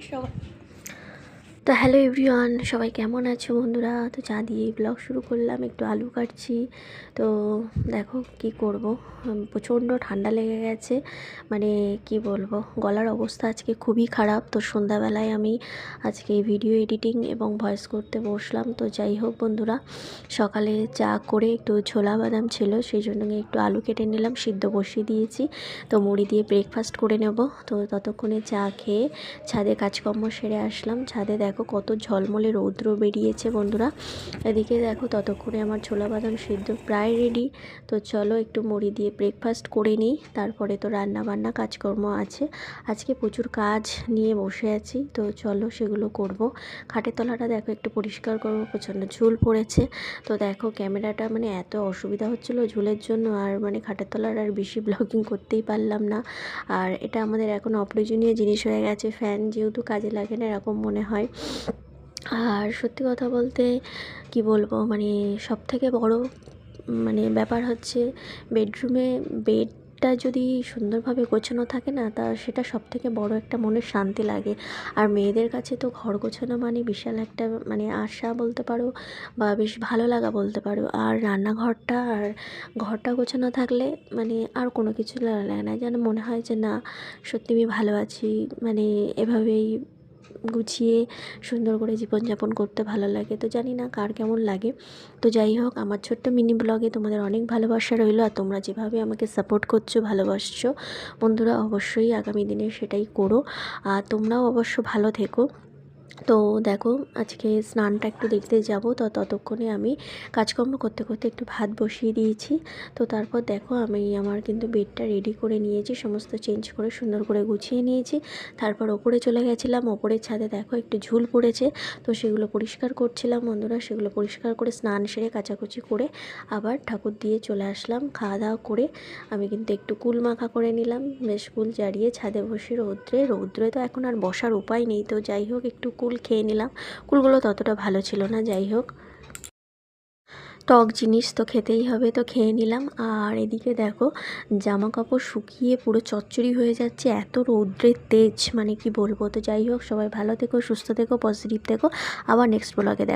সবাই। তো hello everyone, সবাই কেমন আছো বন্ধুরা? তো চা দিয়ে ব্লগ শুরু করলাম, একটু আলু কাটছি। তো দেখো কি করব, প্রচণ্ড ঠান্ডা লেগে গেছে, মানে কি বলবো, গলার অবস্থা আজকে খুবই খারাপ। তো সন্ধ্যাবেলায় আমি আজকে ভিডিও এডিটিং এবং ভয়েস করতে বসলাম। তো যাই হোক বন্ধুরা, সকালে চা করে একটু ছোলা বাদাম ছিল, সেই জন্য একটু আলু কেটে নিলাম, সিদ্ধ বসিয়ে দিয়েছি। তো মুড়ি দিয়ে ব্রেকফাস্ট করে নেব। তো ততক্ষণে চা খেয়ে ছাদে কাজকর্ম সেরে আসলাম। ছাদে দেখো কত ঝলমলে রৌদ্র বেরিয়েছে বন্ধুরা। এদিকে দেখো ততক্ষণে আমার ছোলা বাদাম সিদ্ধ প্রায় রেডি। তো চলো একটু মুড়ি দিয়ে ব্রেকফাস্ট করে নিই, তারপরে তো রান্না বান্না কাজকর্ম আছে। আজকে প্রচুর কাজ নিয়ে বসে আছি, তো চলো সেগুলো করব। খাটের তলাটা দেখো একটু পরিষ্কার করব, প্রচণ্ড ঝুল পড়েছে। তো দেখো ক্যামেরাটা মানে এত অসুবিধা হচ্ছিলো ঝুলের জন্য, আর মানে খাটের তলার আর বেশি ব্লগিং করতেই পারলাম না। আর এটা আমাদের এখন অপ্রয়োজনীয় জিনিস হয়ে গেছে, ফ্যান যেহেতু কাজে লাগে না এরকম মনে হয়। আর সত্যি কথা বলতে কি বলবো, মানে সবথেকে বড় মানে ব্যাপার হচ্ছে বেডরুমে বেডটা যদি সুন্দরভাবে গোছানো থাকে না, তা সেটা সবথেকে বড় একটা মনের শান্তি লাগে। আর মেয়েদের কাছে তো ঘর গোছানো মানে বিশাল একটা মানে আশা বলতে পারো, বা বেশ ভালো লাগা বলতে পারো। আর রান্নাঘরটা আর ঘরটা গোছানো থাকলে মানে আর কোনো কিছু লাগে না, যেন মনে হয় যে না সত্যি আমি ভালো আছি, মানে এভাবেই গুছিয়ে সুন্দর করে জীবনযাপন করতে ভালো লাগে। তো জানি না কার কেমন লাগে। তো যাই হোক, আমার ছোট্ট মিনি ব্লগে তোমাদের অনেক ভালোবাসা রইলো। আর তোমরা যেভাবে আমাকে সাপোর্ট করছো, ভালোবাসছো বন্ধুরা, অবশ্যই আগামী দিনে সেটাই করো। আর তোমরাও অবশ্য ভালো থেকো। তো দেখো আজকে স্নানটা একটু দেখতে যাব, তো ততক্ষণে আমি কাজকর্ম করতে করতে একটু ভাত বসিয়ে দিয়েছি। তো তারপর দেখো আমি আমার কিন্তু বেডটা রেডি করে নিয়েছি, সমস্ত চেঞ্জ করে সুন্দর করে গুছিয়ে নিয়েছি। তারপর ওপরে চলে গেছিলাম, ওপরের ছাদে দেখো একটু ঝুল পড়েছে, তো সেগুলো পরিষ্কার করছিলাম বন্ধুরা। সেগুলো পরিষ্কার করে স্নান সেরে কাচাকুচি করে আবার ঠাকুর দিয়ে চলে আসলাম। খাওয়া দাওয়া করে আমি কিন্তু একটু কুল মাখা করে নিলাম, বেশ কুল জ্বালিয়ে ছাদে বসে রৌদ্রে তো এখন আর বসার উপায় নেই। তো যাই হোক একটু কুল খেয়ে নিলাম। কুলগুলো ততটা ভালো ছিল না, যাই হোক টক জিনিস তো খেতেই হবে, তো খেয়ে নিলাম। আর এদিকে দেখো জামা কাপড় শুকিয়ে পুরো চচ্চড়ি হয়ে যাচ্ছে, এত রৌদ্রের তেজ মানে কি বলবো। তো যাই হোক, সবাই ভালো থেকো, সুস্থ থেকো, পজিটিভ থেকো। আবার নেক্সট ব্লগে দেখো।